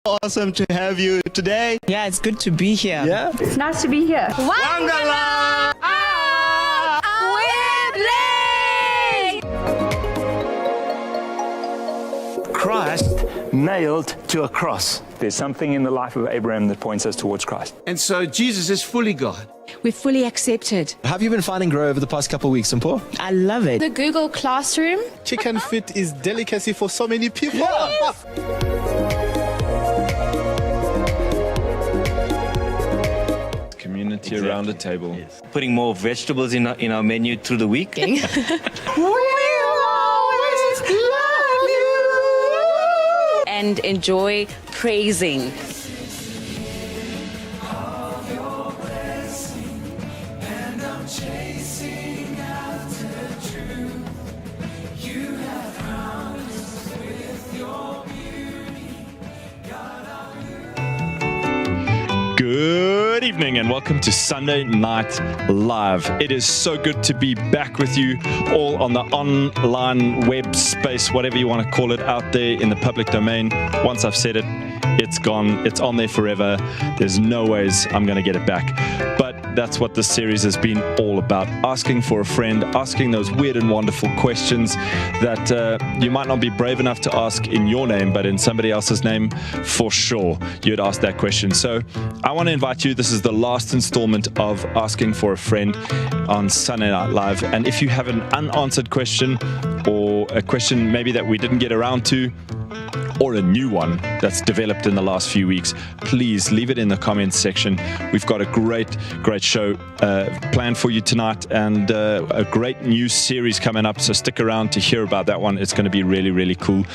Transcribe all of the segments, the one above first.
awesome to have you today. Yeah, it's good to be here. Yeah. It's nice to be here. Wangala! Christ nailed to a cross. There's something in the life of Abraham that points us towards Christ. And so Jesus is fully God. We're fully accepted. Have you been finding Grow over the past couple of weeks, Mpho? I love it. The Google Classroom. Chicken fit is delicacy for so many people. Yes. Community around the table. Yes. Putting more vegetables in our menu through the week. And enjoy praising. Good evening and welcome to Sunday Night Live. It is so good to be back with you all on the online web space, whatever you want to call it, out there in the public domain. Once I've said it, it's gone. It's on there forever. There's no ways I'm going to get it back. But that's what this series has been all about. Asking for a friend, asking those weird and wonderful questions that you might not be brave enough to ask in your name, but in somebody else's name, for sure, you'd ask that question. So I want to invite you. This is the last installment of Asking for a Friend on Sunday Night Live. And if you have an unanswered question or a question maybe that we didn't get around to, or a new one that's developed in the last few weeks, please leave it in the comments section. We've got a great show planned for you tonight and a great new series coming up, so stick around to hear about that one. It's going to be really, really cool.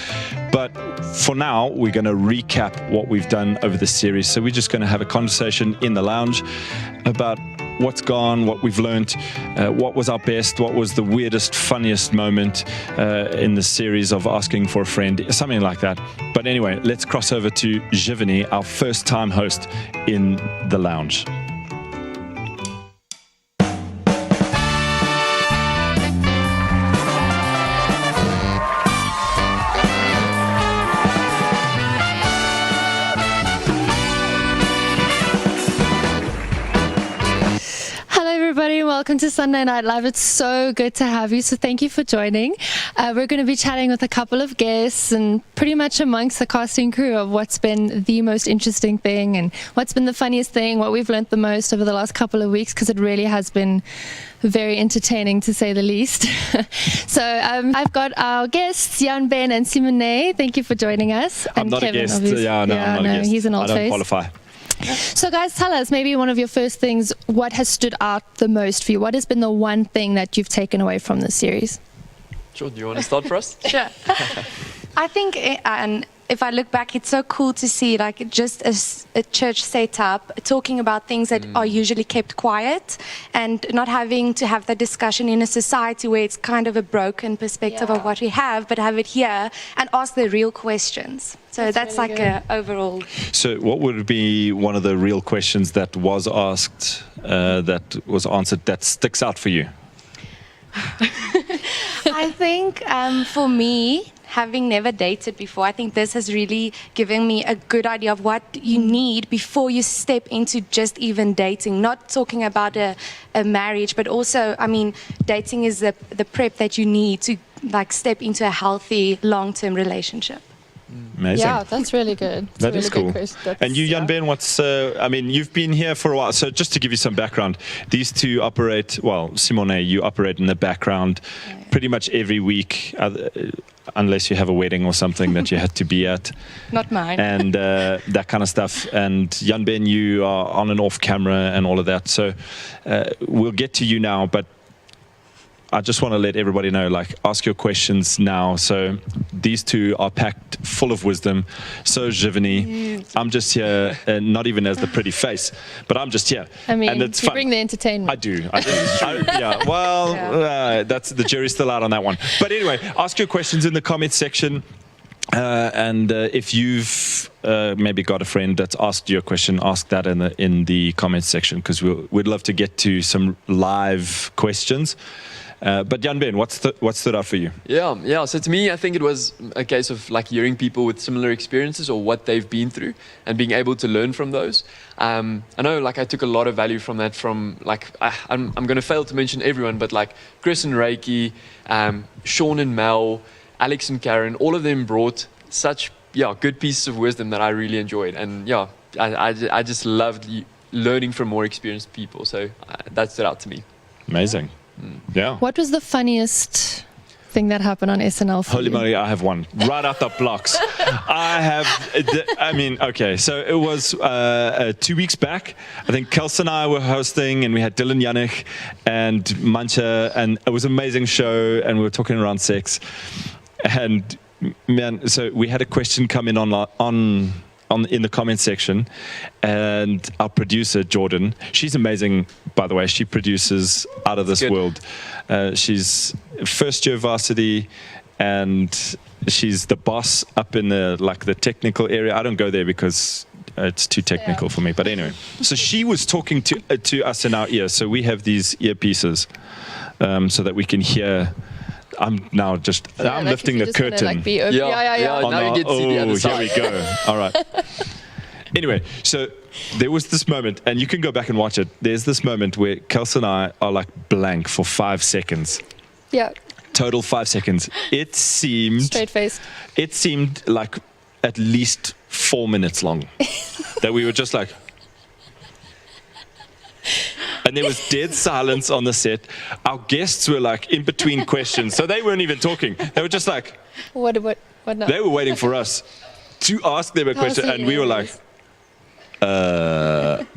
But for now, we're going to recap what we've done over the series. So we're just going to have a conversation in the lounge about what's gone, what we've learned, what was our best, what was the weirdest, funniest moment in the series of Asking for a Friend, something like that. But anyway, let's cross over to Giovanni, our first time host in the lounge. Welcome to Sunday Night Live. It's so good to have you, so thank you for joining. We're going to be chatting with a couple of guests and pretty much amongst the casting crew of what's been the most interesting thing and what's been the funniest thing, what we've learned the most over the last couple of weeks, because it really has been very entertaining to say the least. So I've got our guests, Jan Ben and Simone. Thank you for joining us. I'm not Kevin, a guest. obviously. I'm not a guest. He's an old I don't face. qualify. So guys, tell us maybe one of your first things, what has stood out the most for you? What has been the one thing that you've taken away from this series? Sure, do you want to start for us? Sure. I think if I look back, it's so cool to see like just a church setup talking about things that are usually kept quiet and not having to have that discussion in a society where it's kind of a broken perspective of what we have, but have it here and ask the real questions. So that's really like an overall. So what would be one of the real questions that was asked, that was answered, that sticks out for you? I think for me, having never dated before, I think this has really given me a good idea of what you need before you step into just even dating. Not talking about a marriage, but also, I mean, dating is the prep that you need to like step into a healthy long-term relationship. Amazing. Yeah, that's really good. That is cool. And you, Jan Ben, I mean, you've been here for a while. So just to give you some background, these two operate, well, Simone, you operate in the background pretty much every week, unless you have a wedding or something that you had to be at. Not mine. And that kind of stuff. And Jan Ben, you are on and off camera and all of that. So we'll get to you now, but I just want to let everybody know, like, ask your questions now. So these two are packed full of wisdom. So Giovanni, I'm just here, not even as the pretty face, but I'm just here. I mean, and it's you fun. bring the entertainment. I do. Yeah. Well, that's the jury's still out on that one. But anyway, ask your questions in the comments section. And if you've maybe got a friend that's asked you a question, ask that in the comments section, because we'd love to get to some live questions. But Jan Ben, what stood out for you? Yeah. So to me, I think it was a case of like hearing people with similar experiences or what they've been through and being able to learn from those. I know like I took a lot of value from that from like, I'm going to fail to mention everyone, but like Chris and Reiki, Sean and Mel, Alex and Karen, all of them brought such good pieces of wisdom that I really enjoyed. And I just loved learning from more experienced people. So that stood out to me. Amazing. Yeah. What was the funniest thing that happened on SNL for Holy you? moly, I have one right out the blocks. Okay, so it was 2 weeks back. I think Kels and I were hosting, and we had Dylan Yannick and Mancha, and it was an amazing show, and we were talking around sex. And man, so we had a question come in in the comment section, and our producer Jordan, she's amazing, by the way. She produces out of this world. She's first year varsity, and she's the boss up in the technical area. I don't go there because it's too technical for me. But anyway, so she was talking to us in our ear. So we have these earpieces so that we can hear. I'm lifting the curtain. Now you get to see the other side. Here we go. All right. Anyway, so there was this moment, and you can go back and watch it. There's this moment where Kels and I are like blank for 5 seconds. Yeah. Total 5 seconds. It seemed Straight-faced. It seemed like at least 4 minutes long. That we were just like. And there was dead silence on the set. Our guests were like in between questions, so they weren't even talking. They were just like, What now? they were waiting for us to ask them a question, and we were like, And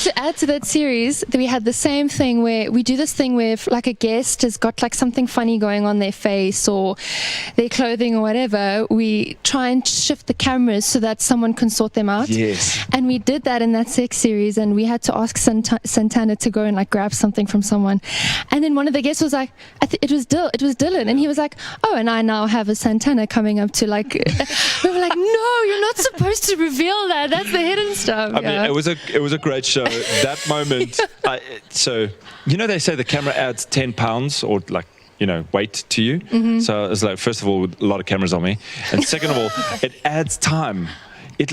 to add to that series, we had the same thing where we do this thing where if like a guest has got like something funny going on their face or their clothing or whatever, we try and shift the cameras so that someone can sort them out. Yes. And we did that in that sex series, and we had to ask Santana to go and like grab something from someone. And then one of the guests was like, it was Dylan, and he was like, oh, and I now have a Santana coming up to like. We were like, no, you're not supposed to reveal that. That's the hidden stuff. I mean, it was a great show. That moment, so they say the camera adds 10 pounds or like weight to you. Mm-hmm. So it's like, first of all, a lot of cameras on me, and second of all, it adds time. It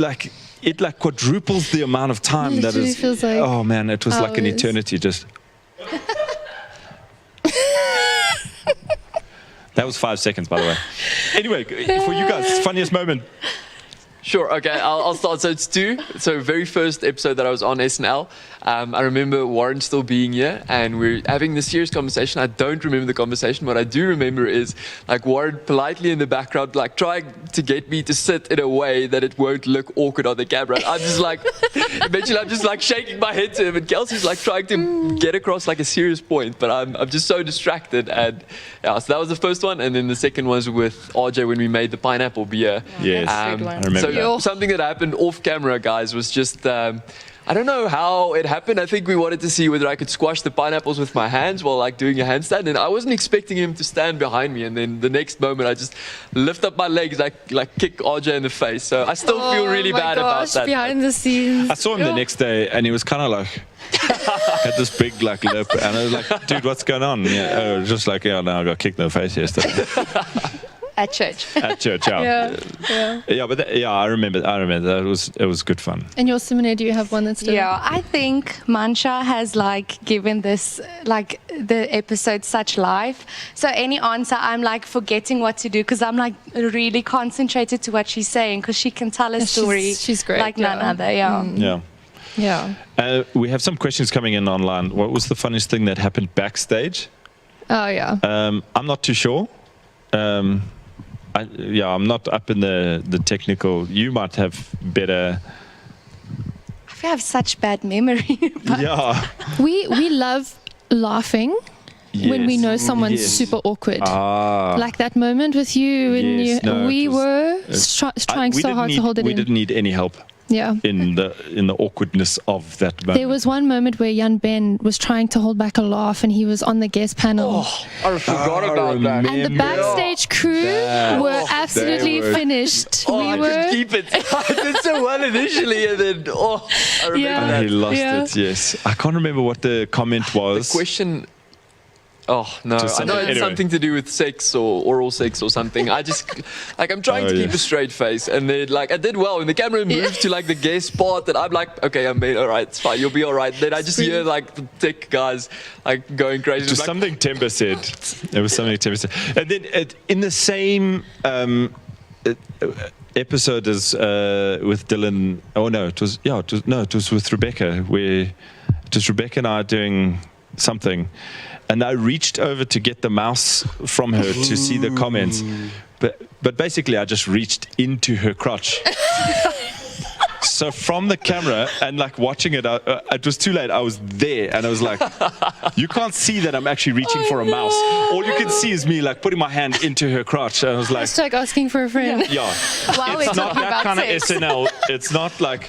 quadruples the amount of time that is. Feels like oh man, it was hours. like an eternity. Just that was 5 seconds, by the way. Anyway, for you guys, funniest moment. Sure, okay, I'll start. So it's 2. So very first episode that I was on SNL, I remember Warren still being here, and we're having this serious conversation. I don't remember the conversation. What I do remember is like Warren politely in the background, like trying to get me to sit in a way that it won't look awkward on the camera. I'm just like, eventually I'm just like shaking my head to him, and Kelsey's like trying to get across like a serious point, but I'm just so distracted. And so that was the first one, and then the second was with RJ when we made the pineapple beer. Yes, I remember. So something that happened off camera, guys, was just I don't know how it happened. I think we wanted to see whether I could squash the pineapples with my hands while like doing a handstand, and I wasn't expecting him to stand behind me, and then the next moment I just lift up my legs, like kick RJ in the face. So I still feel really bad about that. Behind the scenes. I saw him the next day, and he was kind of like had this big like lip, and I was like, dude, what's going on? Yeah, just like, no, I got kicked in the face yesterday. At church. At church, yeah. I remember that. It was good fun. And your Simone, do you have one that's still? Yeah, I think Mancha has like given this like the episode such life. So any answer, I'm like forgetting what to do because I'm like really concentrated to what she's saying because she can tell a story. She's great. Like none other. Yeah. Yeah. Yeah. We have some questions coming in online. What was the funniest thing that happened backstage? Oh yeah. I'm not too sure. I'm not up in the technical. You might have better. I have such bad memory. Yeah. We love laughing when we know someone's super awkward. Like that moment with you and we were trying so hard to hold it in. We didn't need any help. Yeah. In the awkwardness of that moment. There was one moment where Jan Ben was trying to hold back a laugh, and he was on the guest panel. Oh, I forgot about that. And the backstage crew were absolutely finished. I could keep it. I did so well initially, and then I remember that. He lost it. Yes, I can't remember what the comment was. The question. Oh, no. Just I know it's anyway. something to do with sex or oral sex or something. I just, like, I'm trying to keep a straight face. And then, like, I did well. When the camera moved to, like, the guest part, and I'm like, okay, I'm made, all right, it's fine. You'll be all right. Then I just hear, like, the tech guys, like, going crazy. Just like, something Timber said. There was something Timber said. And then in the same episode as with Dylan. Oh no, it was with Rebecca. Where it was Rebecca and I doing something, and I reached over to get the mouse from her to see the comments, but basically I just reached into her crotch. So from the camera and like watching it, it was too late. I was there and I was like, you can't see that I'm actually reaching for a mouse. All you can see is me like putting my hand into her crotch. And I was like, It's like asking for a friend. yeah. Wow, It's we're not talking that about kind of sex. SNL. It's not like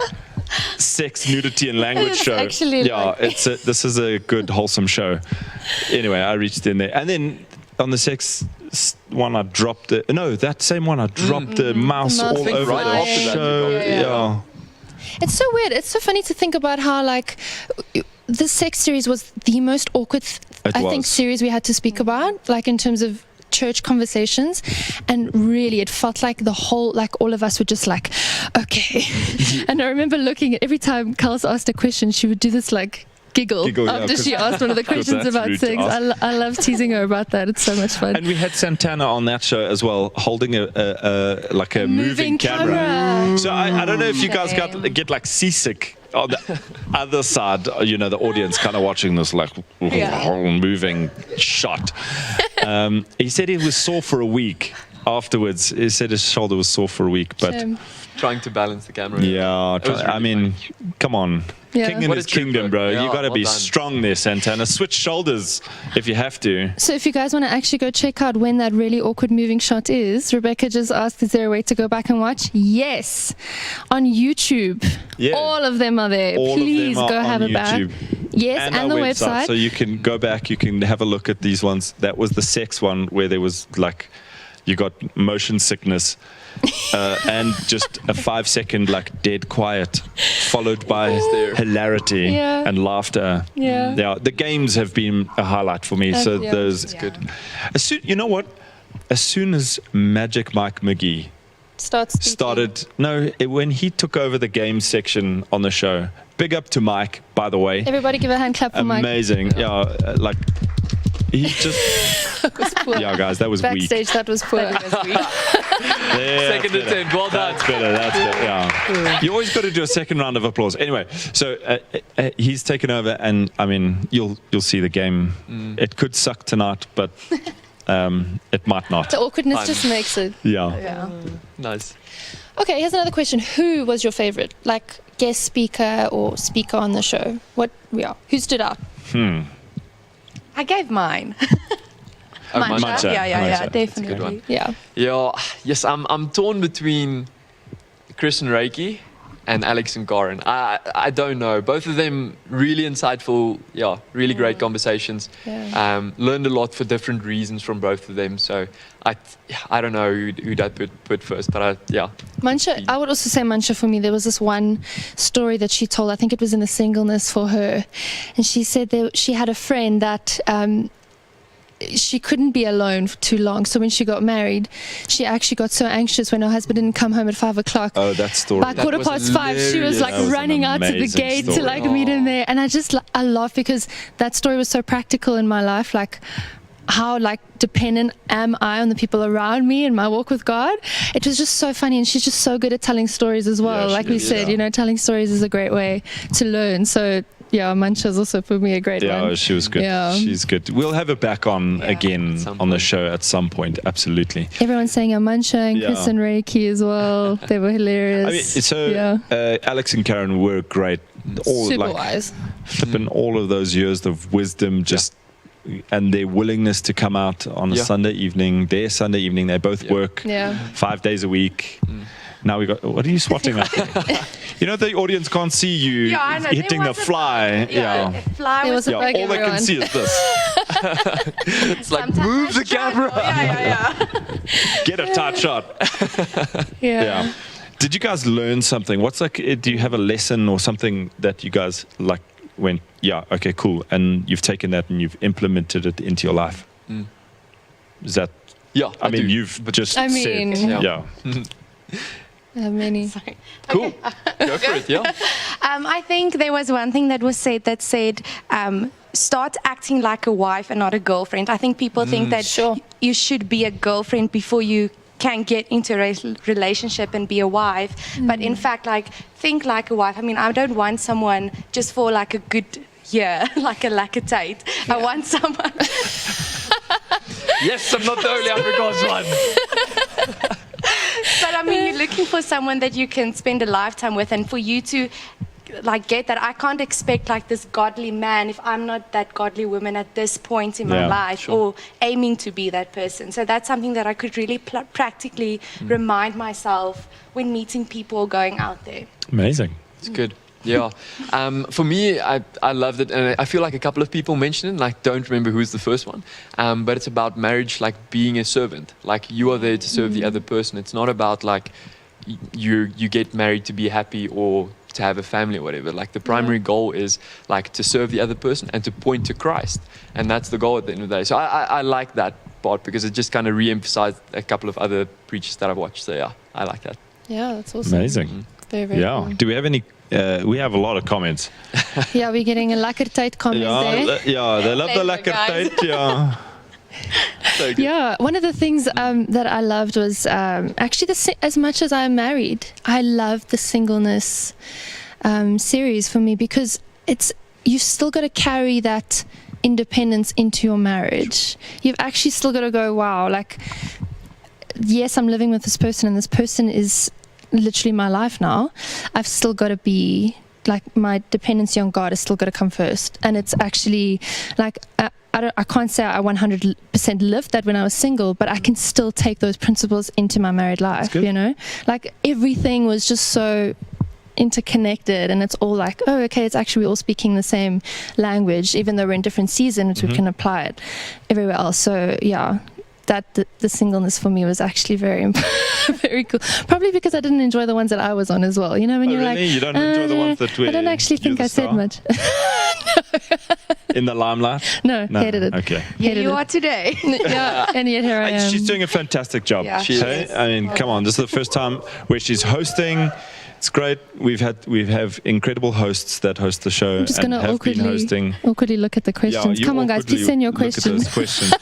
sex, nudity, and language It's show. actually Yeah, like- this is a good, wholesome show. Anyway, I reached in there. And then on the sex one, I dropped it. No, that same one, I dropped the mouse The mouse all thing over right the after that, you show. dropped it. Yeah. It's so weird. It's so funny to think about how, like, the sex series was the most awkward, It I think, was. series we had to speak about, like, in terms of church conversations. And really, it felt like the whole, like, all of us were just like, okay. And I remember looking at every time Kels asked a question, she would do this, like, giggle Yeah, after she 'cause- asked one of the 'cause questions that's about rude to sex. ask. I love teasing her about that. It's so much fun. And we had Santana on that show as well, holding a moving camera. So I don't know if you guys get like seasick on the other side, you know, the audience kind of watching this like moving shot. He said he was sore for a week afterwards. He said his shoulder was sore for a week, but trying to balance the camera. yeah, It was I really mean, come on. Yeah. King in What his a trooper. kingdom, bro. Yeah, You got to well be done. strong there, Santana. Switch shoulders if you have to. So if you guys want to actually go check out when that really awkward moving shot is, Rebecca just asked, is there a way to go back and watch? Yes. On YouTube. Yeah. All of them are there. All Please of them go are have on a back. YouTube. Yes, and our the website. So you can go back, you can have a look at these ones. That was the sex one where there was like, you got motion sickness and just a 5-second like dead quiet, followed by hilarity Yeah. and laughter. Yeah. The games have been a highlight for me. So yeah. those, It's good. You know what? As soon as Magic Mike McGee started, when he took over the game section on the show, big up to Mike, by the way. Everybody give a hand clap for Mike. Amazing. Yeah, like he just. Yeah, guys, that was weak. Backstage, that was poor. Yeah, Second that's better. attempt, well done. That's better. That's better. Yeah, you always got to do a second round of applause. Anyway, so he's taken over, and I mean, you'll see the game. It could suck tonight, but it might not. The awkwardness Fun. just makes it. Yeah. Nice. Okay, here's another question. Who was your favorite? Like guest speaker or speaker on the show? Who stood out? I gave mine. Oh, Mancha. Mancha. Yeah, Mancha. definitely. good one. Yeah. Yeah, yes, I'm torn between Chris and Reiki and Alex and Karen. I don't know. Both of them really insightful, really great conversations. Yeah. Learned a lot for different reasons from both of them. So I don't know who'd I put first, but Mancha, I would also say Mancha for me. There was this one story that she told, I think it was in the singleness for her. And she said that she had a friend that she couldn't be alone for too long. So when she got married, she actually got so anxious when her husband didn't come home at 5 o'clock. Oh, that story. By That was 5:15, she was hilarious. like That was an running out to the amazing gate to story. like meet him there. And I laugh because that story was so practical in my life. Like, how like dependent am I on the people around me in my walk with God? It was just so funny, and she's just so good at telling stories as well. Yeah, she Like we is, said, yeah. telling stories is a great way to learn. So yeah, Mancha's also for me a great Yeah, one. she was good. Yeah. She's good. We'll have her back on again At some on the point. show at some point. Absolutely. Everyone's saying Mancha and Chris Yeah. and Reiki as well. They were hilarious. I mean, so yeah. Alex and Karen were great. All Super like wise. flipping all of those years of wisdom, just and their willingness to come out on a Sunday evening. Their Sunday evening, they both work Yeah. 5 days a week. Now we got. What are you swatting at? The audience can't see you Yeah, I know. hitting There a was a- fly. A fly There was was a Yeah, bug, all they can everyone. see is this. it's like sometimes move I the struggle. camera. Yeah. Get a tight shot. Yeah. Yeah. Did you guys learn something? What's like? Do you have a lesson or something that you guys like went, yeah, okay, cool, and you've taken that and you've implemented it into your life. Is that? Yeah, I mean, do. you've just I mean, said, yeah. Many. Cool. Go for it, yeah. I think there was one thing that was said start acting like a wife and not a girlfriend. I think people think that you should be a girlfriend before you can get into a relationship and be a wife. But in fact, like, think like a wife. I mean, I don't want someone just for like a good year, like a lactate. I want someone. Yes, I'm not the only Afrikaans one. But I mean, you're looking for someone that you can spend a lifetime with, and for you to like get that, I can't expect like this godly man if I'm not that godly woman at this point in my life, or aiming to be that person. So that's something that I could really practically remind myself when meeting people going out there. Amazing. It's good. Yeah. For me, I loved it. And I feel like a couple of people mentioned it, like, don't remember who's the first one. But it's about marriage, like being a servant. Like, you are there to serve the other person. It's not about like you get married to be happy or to have a family or whatever. Like, the primary goal is like to serve the other person and to point to Christ. And that's the goal at the end of the day. So I like that part because it just kind of re-emphasized a couple of other preachers that I've watched. So yeah, I like that. Yeah, that's awesome. Amazing. Very, very cool. Do we have any? We have a lot of comments. Yeah, we're getting a lekker comment there. Yeah, they love the lekker tijd. Yeah. So good. Yeah, one of the things that I loved was actually as much as I'm married, I love the singleness series for me, because you've still got to carry that independence into your marriage. You've actually still got to go, wow, like, yes, I'm living with this person and this person is literally my life now. I've still got to be like, my dependency on God has still got to come first. And it's actually like, I can't say I 100% lived that when I was single, but I can still take those principles into my married life, you know? Like, everything was just so interconnected, and it's all like, oh, okay, it's actually we're all speaking the same language, even though we're in different seasons, we can apply it everywhere else. So yeah, that the singleness for me was actually very very cool. Probably because I didn't enjoy the ones that I was on as well. You know, when you're really? like, You don't enjoy the ones that I don't actually think I said much. In the limelight? No, hated it. Okay. Here you are today. Yeah, and yet here I am. She's doing a fantastic job. Yeah, she Hey? I mean, come on, this is the first time where she's hosting. It's great. We have incredible hosts that host the show. I'm just going to awkwardly look at the questions. Yeah, Come on, guys, please send your questions. Look at those questions.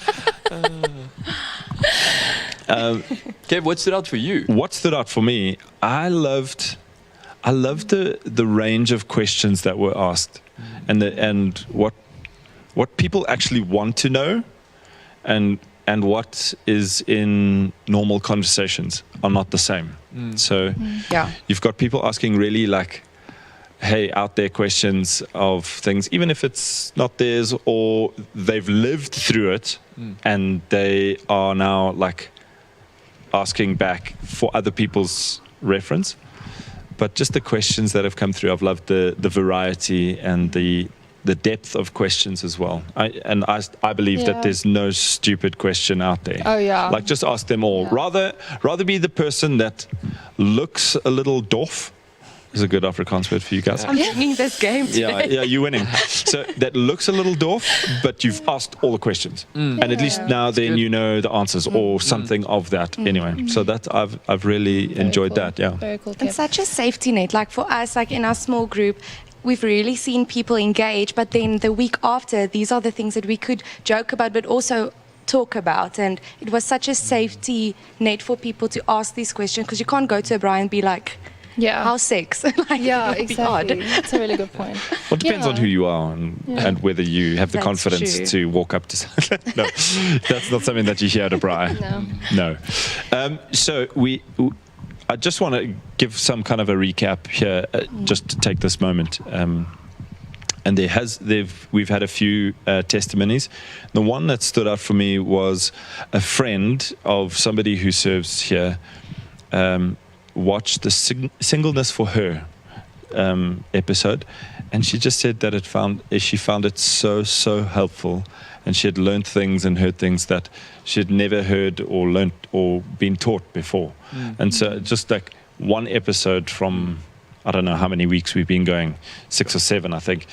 Kev, what stood out for you? What stood out for me? I loved the range of questions that were asked, and what people actually want to know, and what is in normal conversations are not the same. So you've got people asking really like, hey, out there questions of things, even if it's not theirs or they've lived through it, and they are now like asking back for other people's reference. But just the questions that have come through, I've loved the variety and the depth of questions as well. I believe that there's no stupid question out there. Oh yeah. Like, just ask them all. Rather be the person that looks a little doof. Is a good Afrikaans word for you guys. I'm winning this game today. Yeah, you're winning. So that looks a little doof, but you've asked all the questions, and at least now then you know the answers or something of that. Anyway, so that I've really enjoyed that. Yeah, Very cool. And such a safety net. Like, for us, like in our small group, we've really seen people engage, but then the week after, these are the things that we could joke about, but also talk about. And it was such a safety net for people to ask these questions, because you can't go to a Brian and be like, how's sex? Like, Yeah, it would be exactly. odd. That's a really good point. well, it depends on who you are and whether you have the That's confidence true. to walk up to. No, that's not something that you hear to Brian. No. So I just want to give some kind of a recap here, just to take this moment. And we've had a few testimonies. The one that stood out for me was a friend of somebody who serves here. Watched the Singleness for Her episode, and she just said that she found it so helpful, and she had learned things and heard things that she had never heard or learned or been taught before. And so just like one episode from, I don't know how many weeks we've been going, 6 or 7 I think,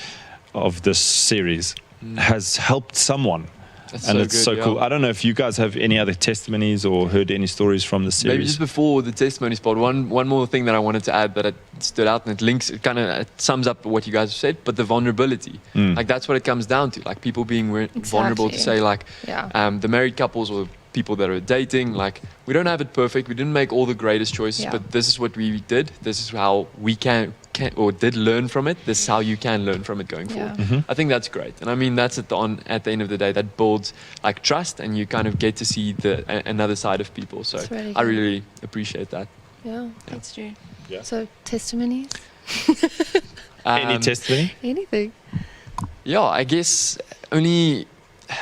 of this series has helped someone. That's And so it's good, so yeah. cool. I don't know if you guys have any other testimonies or heard any stories from the series. Maybe just before the testimony spot, one more thing that I wanted to add that it stood out, and it links, it kind of sums up what you guys have said, but the vulnerability. Like that's what it comes down to, like people being vulnerable to say like, the married couples or people that are dating, like we don't have it perfect, we didn't make all the greatest choices, but this is what we did, this is how we can or did learn from it, this is how you can learn from it going forward. I think that's great, and I mean that's at the end of the day that builds like trust, and you kind of get to see another side of people, so really I really appreciate that. That's true. So testimonies, Any testimony? anything. Yeah, I guess only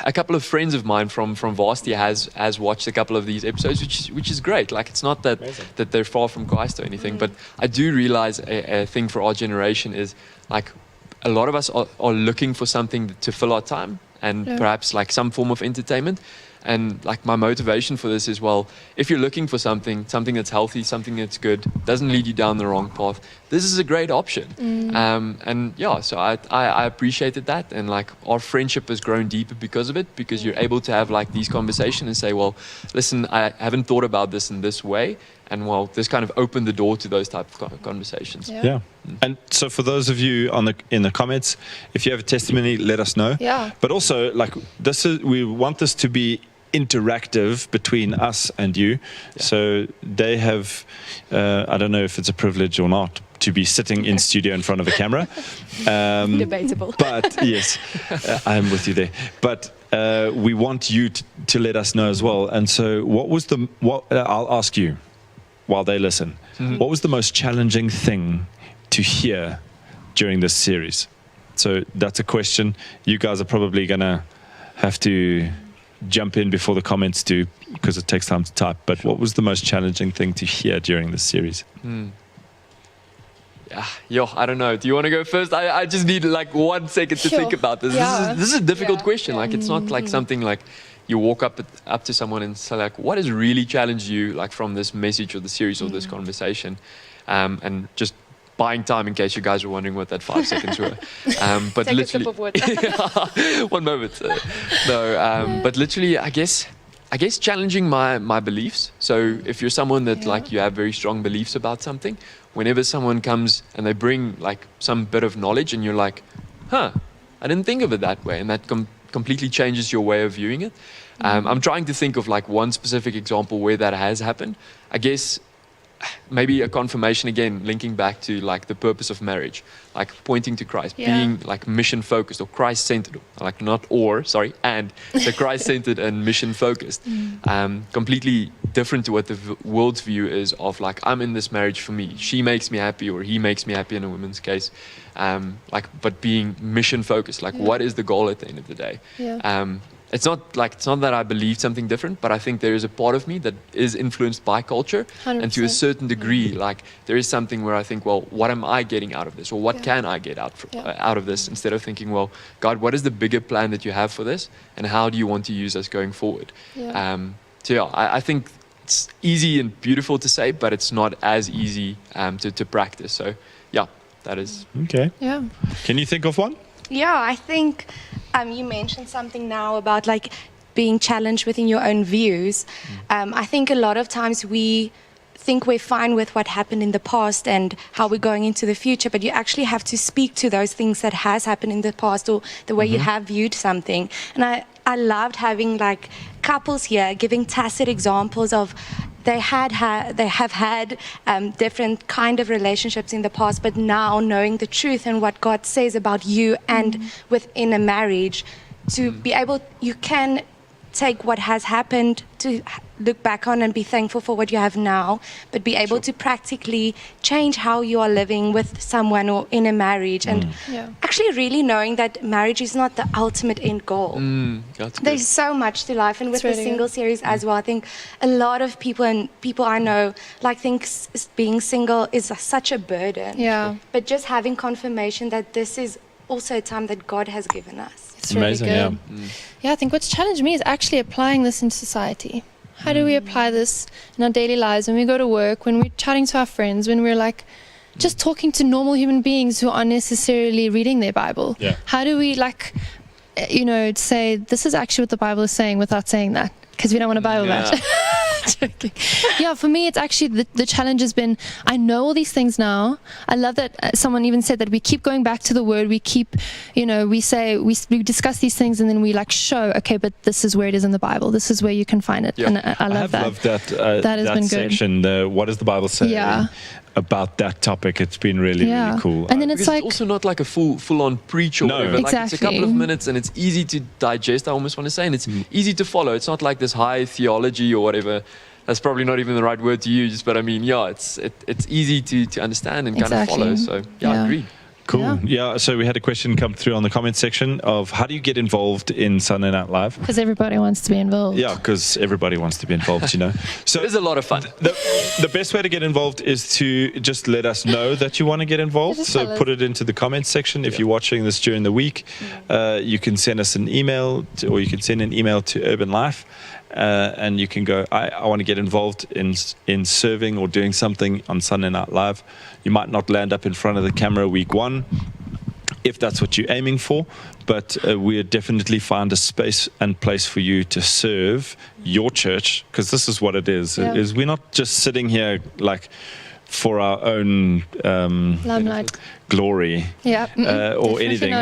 a couple of friends of mine from Varsity has watched a couple of these episodes, which is great. Like it's not that they're far from Christ or anything, but I do realize a thing for our generation is like a lot of us are looking for something to fill our time and perhaps like some form of entertainment. And like my motivation for this is, well, if you're looking for something that's healthy, something that's good, doesn't lead you down the wrong path, this is a great option. And yeah, so I appreciated that. And like our friendship has grown deeper because of it, because you're able to have like these conversations and say, well, listen, I haven't thought about this in this way. And well, this kind of opened the door to those type of conversations. Yeah. And so for those of you in the comments, if you have a testimony, let us know. But also like we want this to be interactive between us and you. So they have, I don't know if it's a privilege or not, to be sitting in studio in front of a camera. Debatable. But yes, I'm with you there. But we want you to let us know as well. And so I'll ask you while they listen, what was the most challenging thing to hear during this series? So that's a question. You guys are probably going to have to jump in before the comments do, because it takes time to type. But what was the most challenging thing to hear during this series? I don't know. Do you want to go first? I just need like 1 second to think about this. This is a difficult question. Like it's not like something like you walk up to someone and say like, what has really challenged you like from this message or the series or this conversation? And just buying time in case you guys were wondering what that 5 seconds were. But Take literally, a sip of water. 1 moment. But literally, I guess challenging my beliefs. So if you're someone that like you have very strong beliefs about something, whenever someone comes and they bring like some bit of knowledge and you're like, I didn't think of it that way, and that completely changes your way of viewing it. I'm trying to think of like one specific example where that has happened. I guess maybe a confirmation again, linking back to like the purpose of marriage, like pointing to Christ, being like mission focused or Christ centered, like and so Christ centered and mission focused. Completely different to what the world's view is of like, I'm in this marriage for me. She makes me happy, or he makes me happy in a woman's case. But being mission focused, like what is the goal at the end of the day? It's not that I believe something different, but I think there is a part of me that is influenced by culture. 100%. And to a certain degree, like there is something where I think, well, what am I getting out of this? Or what can I get out of this? Instead of thinking, well, God, what is the bigger plan that you have for this? And how do you want to use us going forward? I think it's easy and beautiful to say, but it's not as easy to practice. So that is. Okay. Yeah. Can you think of one? Yeah, I think you mentioned something now about like being challenged within your own views. I think a lot of times we think we're fine with what happened in the past and how we're going into the future, but you actually have to speak to those things that has happened in the past or the way you have viewed something. And I loved having like couples here giving tacit examples of they have had different kind of relationships in the past, but now knowing the truth and what God says about you and within a marriage, to be able, you can take what has happened to look back on and be thankful for what you have now, but be able to practically change how you are living with someone or in a marriage, and actually really knowing that marriage is not the ultimate end goal. There's so much to life, and with the single series as well, I think a lot of people and people I know like think being single is such a burden. But just having confirmation that this is also a time that God has given us. It's amazing, really good. I think what's challenged me is actually applying this in society. How do we apply this in our daily lives when we go to work, when we're chatting to our friends, when we're like just talking to normal human beings who aren't necessarily reading their Bible. Yeah. How do we say this is actually what the Bible is saying without saying that? Because we don't want to Bible match. Joking. Yeah, for me, it's actually the challenge has been, I know all these things now. I love that someone even said that we keep going back to the word. We keep, we say, we discuss these things and then we show, okay, but this is where it is in the Bible. This is where you can find it. Yeah. And I love that. I have loved that. That has been good. section, what does the Bible say? Yeah. About that topic. It's been really cool. And then it's Because it's also not like a full-on preach or whatever. Like, it's a couple of minutes and it's easy to digest, I almost want to say, and it's easy to follow. It's not like this high theology or whatever. That's probably not even the right word to use, but I mean, it's easy to understand and kind of follow. So, I agree. Cool. Yeah. So we had a question come through on the comment section of how do you get involved in Sunday Night Live? Because everybody wants to be involved. Yeah, because everybody wants to be involved, So it is a lot of fun. The best way to get involved is to just let us know that you want to get involved. So put it into the comments section. If you're watching this during the week, you can send us an email or you can send an email to urbanlife. And you can go, I want to get involved in serving or doing something on Sunday Night Live. You might not land up in front of the camera week one, if that's what you're aiming for, but we'll definitely find a space and place for you to serve your church, because this is what it is. Is we're not just sitting here for our own limelight, glory, or anything.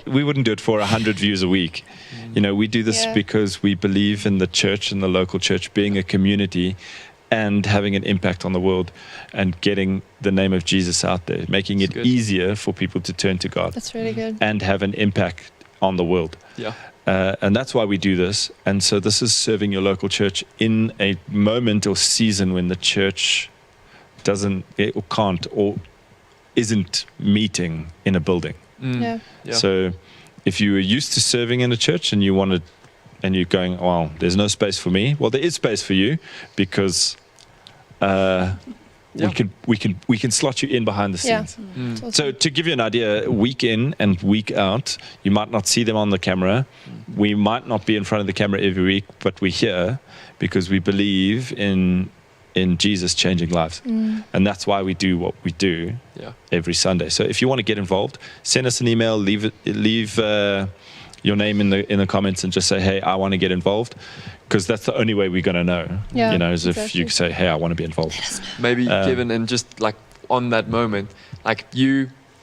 We wouldn't do it for 100 views a week. We do this because we believe in the church and the local church being a community and having an impact on the world and getting the name of Jesus out there, making it easier for people to turn to God. That's really good. And have an impact on the world. Yeah. And that's why we do this. And so this is serving your local church in a moment or season when the church can't or isn't meeting in a building. So if you were used to serving in a church and you're going, well, there's no space for me. Well, there is space for you because we can slot you in behind the scenes. So to give you an idea, week in and week out, you might not see them on the camera. We might not be in front of the camera every week, but we're here because we believe in Jesus changing lives. And that's why we do what we do every Sunday. So if you want to get involved, send us an email, leave your name in the comments and just say, hey, I want to get involved, because that's the only way we're going to know, is if you say, hey, I want to be involved. Maybe Kevin, and just on that moment,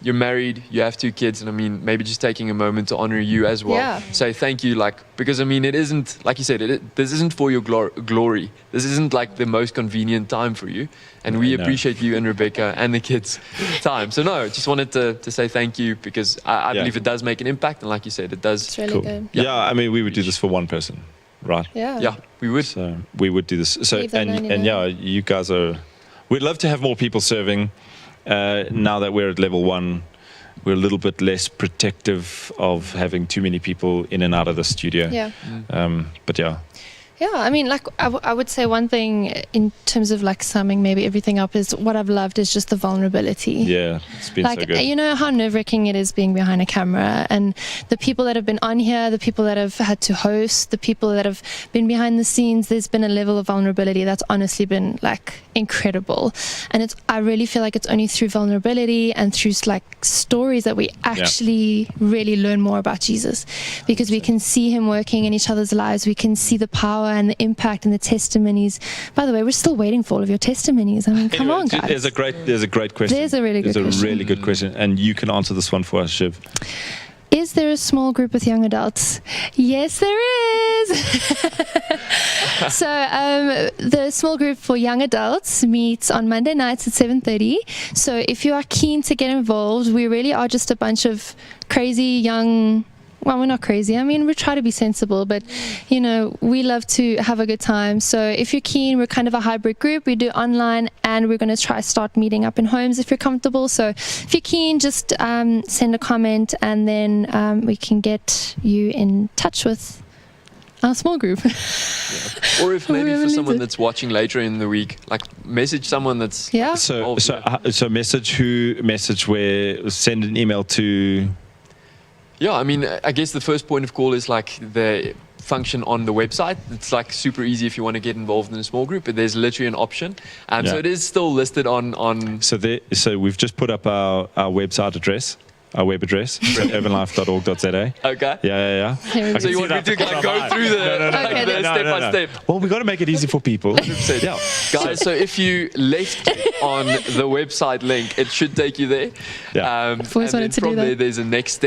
you're married, you have 2 kids, and I mean, maybe just taking a moment to honor you as well. Yeah. Say thank you, because I mean, it isn't, like you said, this isn't for your glory. This isn't the most convenient time for you. And we appreciate you and Rebecca and the kids' time. So just wanted to say thank you, because I believe it does make an impact. And like you said, it does. It's really good. Yeah, I mean, we would do this for one person, right? Yeah, we would. So we would do this. So and you guys we'd love to have more people serving. Now that we're at level 1, we're a little bit less protective of having too many people in and out of the studio. But Yeah, I mean, I would say one thing in terms of summing maybe everything up is what I've loved is just the vulnerability. Yeah, it's been so good. You know how nerve-wracking it is being behind a camera, and the people that have been on here, the people that have had to host, the people that have been behind the scenes, there's been a level of vulnerability that's honestly been incredible. And I really feel like it's only through vulnerability and through stories that we actually really learn more about Jesus, because we can see him working in each other's lives. We can see the power and the impact and the testimonies. By the way, we're still waiting for all of your testimonies. I mean, come on, guys. There's a great question. There's a really good question, and you can answer this one for us, Shiv. Is there a small group with young adults? Yes, there is. So the small group for young adults meets on Monday nights at 7:30. So if you are keen to get involved, we really are just a bunch of crazy young. Well, we're not crazy. I mean, we try to be sensible, but, we love to have a good time. So if you're keen, we're kind of a hybrid group. We do online, and we're going to try start meeting up in homes if you're comfortable. So if you're keen, just send a comment, and then we can get you in touch with our small group. Or if maybe for someone that's watching later in the week, message someone that's... Yeah. So message where, send an email to... Yeah, I mean, I guess the first point of call is function on the website. It's like super easy if you want to get involved in a small group, but there's literally an option. So it is still listed on. So we've just put up our website address. Our web address, urbanlife.org.za. Okay. Yeah. So you want me to go through the step by step? Well, we've got to make it easy for people. 100%. Yeah. Guys, so if you left on the website link, it should take you there. Yeah. I've always wanted to do from that. there, there's a next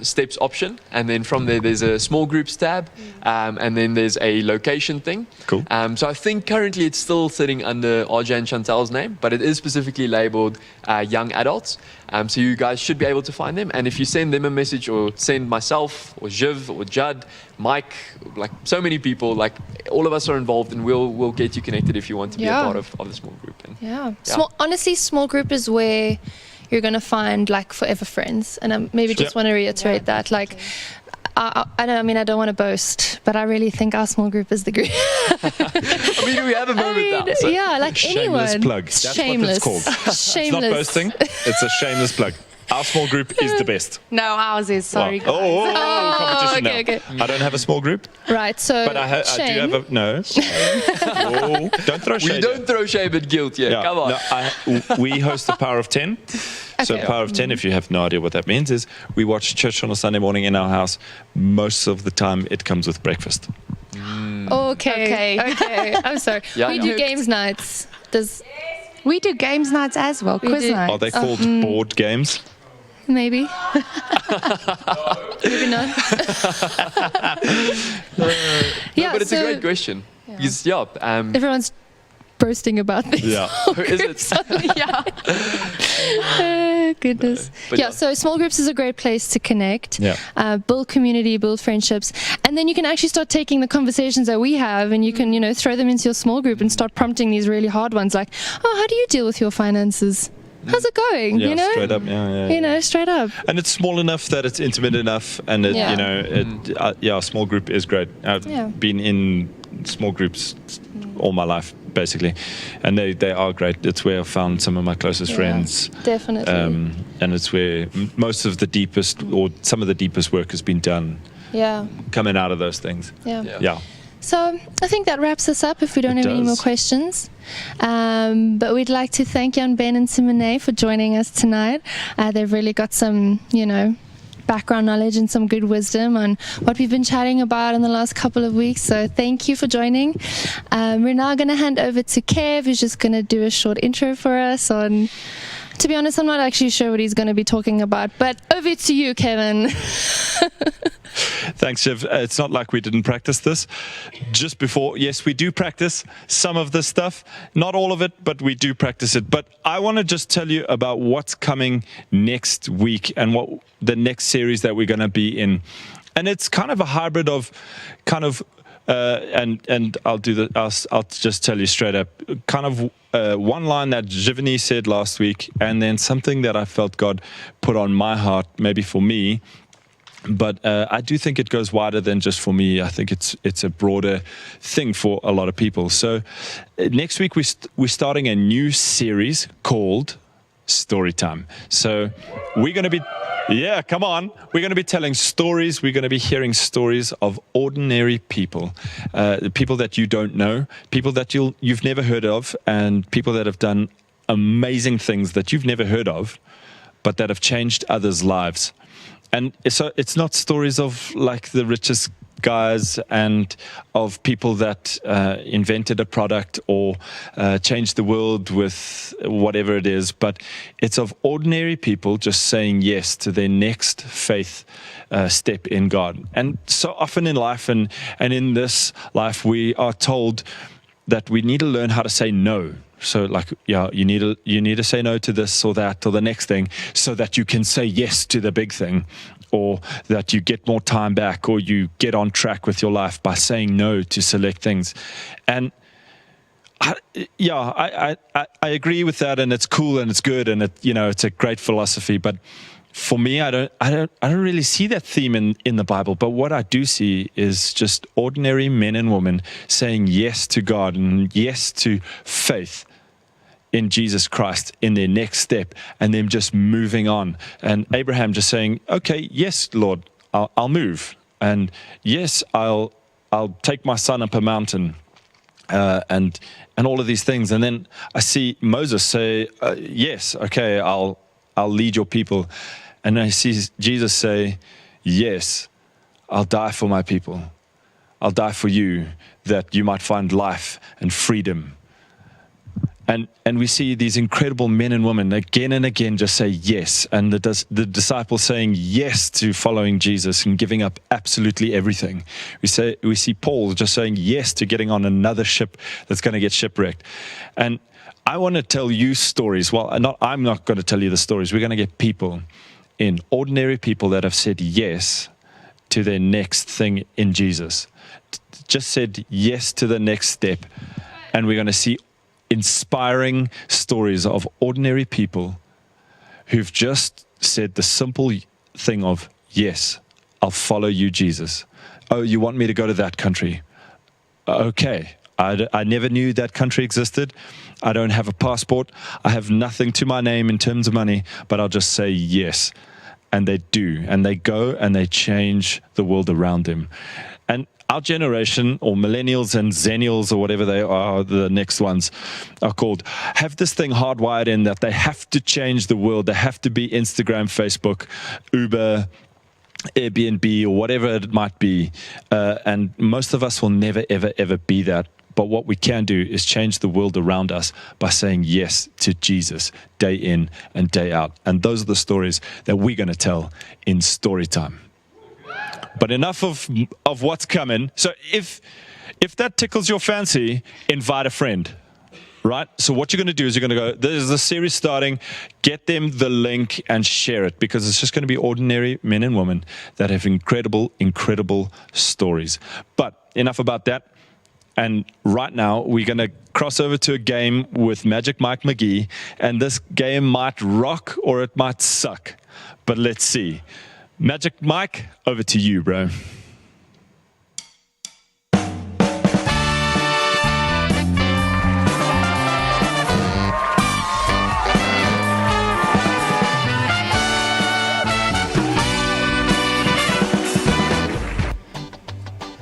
steps option, and then from there's a small groups tab, and then there's a location thing. Cool. So I think currently it's still sitting under RJ and Chantal's name, but it is specifically labeled young adults. So you guys should be able to find them, and if you send them a message, or send myself or Jiv or Judd, Mike, like so many people, like all of us are involved, and we'll get you connected if you want to be a part of the small group. And Honestly, small group is where you're going to find like forever friends. And I maybe just want to reiterate that. Like, I don't want to boast, but I really think our small group is the group. I mean, we have a moment now. So. Yeah, like Shameless anyone. plug. That's shameless. what it's called. Shameless. It's not boasting. It's a shameless plug. Our small group is the best. No, ours is. Sorry, guys. Competition okay. now. I don't have a small group, Right, so but I do have a no. Don't throw shade. We don't throw shame and guilt yet. Yeah, Come on. no, we host the Power of 10. So Okay. Power of 10, if you have no idea what that means, is we watch church on a Sunday morning in our house. Most of the time, it comes with breakfast. Okay. I'm sorry. Yeah, we yeah. do games nights. We do games nights as well. Quiz do. nights. Are they called board games? Maybe. Maybe not. No, but it's a great question. Because, Everyone's boasting about this. Yeah. is it? Goodness. But So small groups is a great place to connect, Yeah. build community, build friendships, and then you can actually start taking the conversations that we have, and you can, throw them into your small group and start prompting these really hard ones, like, oh, how do you deal with your finances? How's it going? Yeah, straight up. Yeah. Straight up. And it's small enough that it's intimate enough, and small group is great. I've been in small groups all my life, basically, and they are great. It's where I've found some of my closest friends. Definitely. And it's where most of the deepest, or some of the deepest work has been done. Yeah. Coming out of those things. Yeah. So I think that wraps us up if we don't have any more questions. But we'd like to thank Jan, Ben and Simone for joining us tonight. They've really got some, background knowledge and some good wisdom on what we've been chatting about in the last couple of weeks. So thank you for joining. We're now going to hand over to Kev, who's just going to do a short intro for us on... To be honest, I'm not actually sure what he's going to be talking about, but over to you, Kevin. Thanks, Shiv. It's not like we didn't practice this. Just before, yes, we do practice some of this stuff. Not all of it, but we do practice it. But I want to just tell you about what's coming next week and what the next series that we're going to be in. And it's kind of a hybrid of and I'll just tell you straight up, kind of one line that Jivani said last week, and then something that I felt God put on my heart, maybe for me. But I do think it goes wider than just for me. I think it's a broader thing for a lot of people. So next week we're starting a new series called Storytime. So we're going to be, come on. We're going to be telling stories. We're going to be hearing stories of ordinary people, people that you don't know, people that you've never heard of, and people that have done amazing things that you've never heard of, but that have changed others' lives. And so it's not stories of like the richest guys and of people that invented a product or changed the world with whatever it is, but it's of ordinary people just saying yes to their next faith step in God. And so often in life and in this life, we are told that we need to learn how to say no. So like, you need to say no to this or that or the next thing so that you can say yes to the big thing, or that you get more time back, or you get on track with your life by saying no to select things. And I agree with that, and it's cool and it's good, and it's a great philosophy. But for me, I don't really see that theme in the Bible. But what I do see is just ordinary men and women saying yes to God and yes to faith in Jesus Christ in their next step, and them just moving on. And Abraham just saying, okay, yes, Lord, I'll move. And yes, I'll I'll take my son up a mountain, and all of these things. And then I see Moses say, yes, okay, I'll lead your people. And I see Jesus say, yes, I'll die for my people. I'll die for you, that you might find life and freedom. And we see these incredible men and women again and again just say yes. And the disciples saying yes to following Jesus and giving up absolutely everything. We see Paul just saying yes to getting on another ship that's going to get shipwrecked. And I want to tell you stories. Well, I'm not going to tell you the stories. We're going to get people ordinary people that have said yes to their next thing in Jesus. Just said yes to the next step. And we're going to see inspiring stories of ordinary people who've just said the simple thing of, yes, I'll follow you, Jesus. Oh, you want me to go to that country? Okay. I never knew that country existed. I don't have a passport. I have nothing to my name in terms of money, but I'll just say yes. And they do. And they go and they change the world around them. And our generation, or millennials and zennials, or whatever they are, the next ones are called, have this thing hardwired in that they have to change the world. They have to be Instagram, Facebook, Uber, Airbnb, or whatever it might be. And most of us will never, ever, ever be that. But what we can do is change the world around us by saying yes to Jesus day in and day out. And those are the stories that we're going to tell in story time. But enough of what's coming. So if that tickles your fancy, invite a friend, right? So what you're going to do is you're going to go, there's a series starting, get them the link and share it, because it's just going to be ordinary men and women that have incredible, incredible stories. But enough about that. And right now, we're going to cross over to a game with Magic Mike McGee. And this game might rock or it might suck. But let's see. Magic Mike, over to you, bro.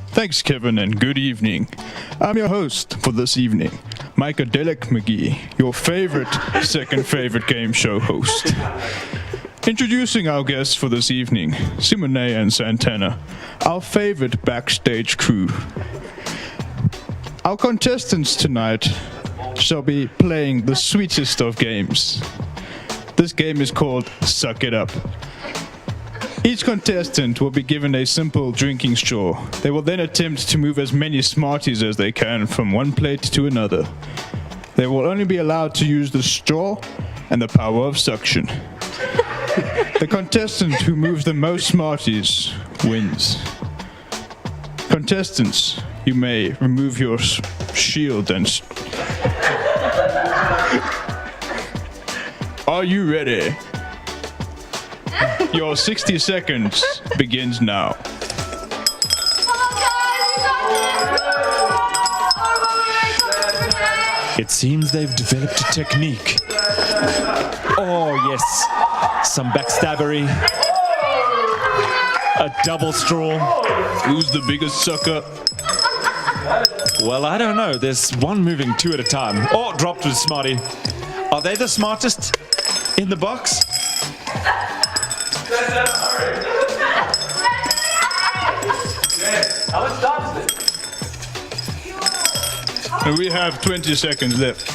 Thanks, Kevin, and good evening. I'm your host for this evening, Micadelic McGee, your second favorite game show host. Introducing our guests for this evening, Simone and Santana, our favorite backstage crew. Our contestants tonight shall be playing the sweetest of games. This game is called Suck It Up. Each contestant will be given a simple drinking straw. They will then attempt to move as many Smarties as they can from one plate to another. They will only be allowed to use the straw and the power of suction. The contestant who moves the most Smarties wins. Contestants, you may remove your shield and... Are you ready? Your 60 seconds begins now. It seems they've developed a technique. Oh, yes. Some backstabbery. A double straw. Who's the biggest sucker? Well, I don't know. There's one moving two at a time. Oh, dropped with Smarty. Are they the smartest in the box? And we have 20 seconds left.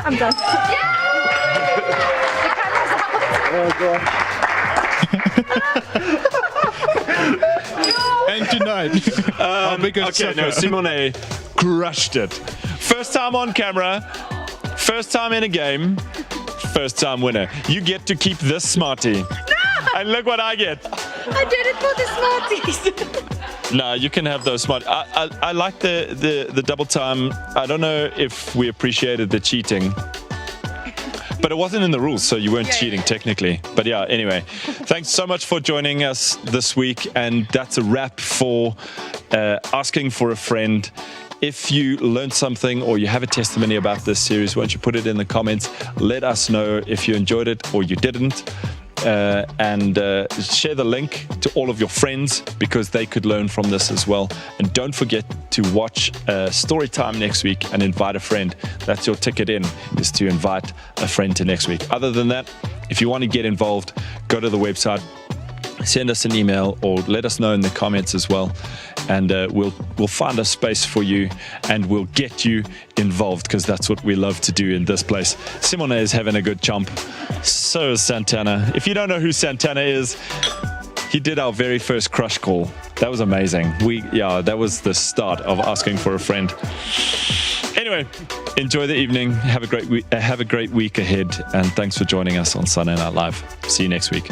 I'm done. And tonight, our biggest Okay, no, sucker. Simone crushed it. First time on camera, first time in a game, first time winner. You get to keep this Smartie. No! And look what I get. I did it for the Smarties. No, you can have those Smarties. I like the double time. I don't know if we appreciated the cheating. But it wasn't in the rules, so you weren't cheating technically. But yeah, anyway, thanks so much for joining us this week. And that's a wrap for Asking for a Friend. If you learned something or you have a testimony about this series, why don't you put it in the comments? Let us know if you enjoyed it or you didn't. and share the link to all of your friends because they could learn from this as well. And don't forget to watch Story Time next week and invite a friend. That's your ticket in, is to invite a friend to next week. Other than that, if you want to get involved, go to the website, send us an email, or let us know in the comments as well, and we'll find a space for you and we'll get you involved, because that's what we love to do in this place. Simone is having a good chomp. So is Santana. If you don't know who Santana is, he did our very first crush call. That was amazing. That was the start of asking for a friend. Anyway, enjoy the evening. Have a great week ahead, and thanks for joining us on Sunday Night Live. See you next week.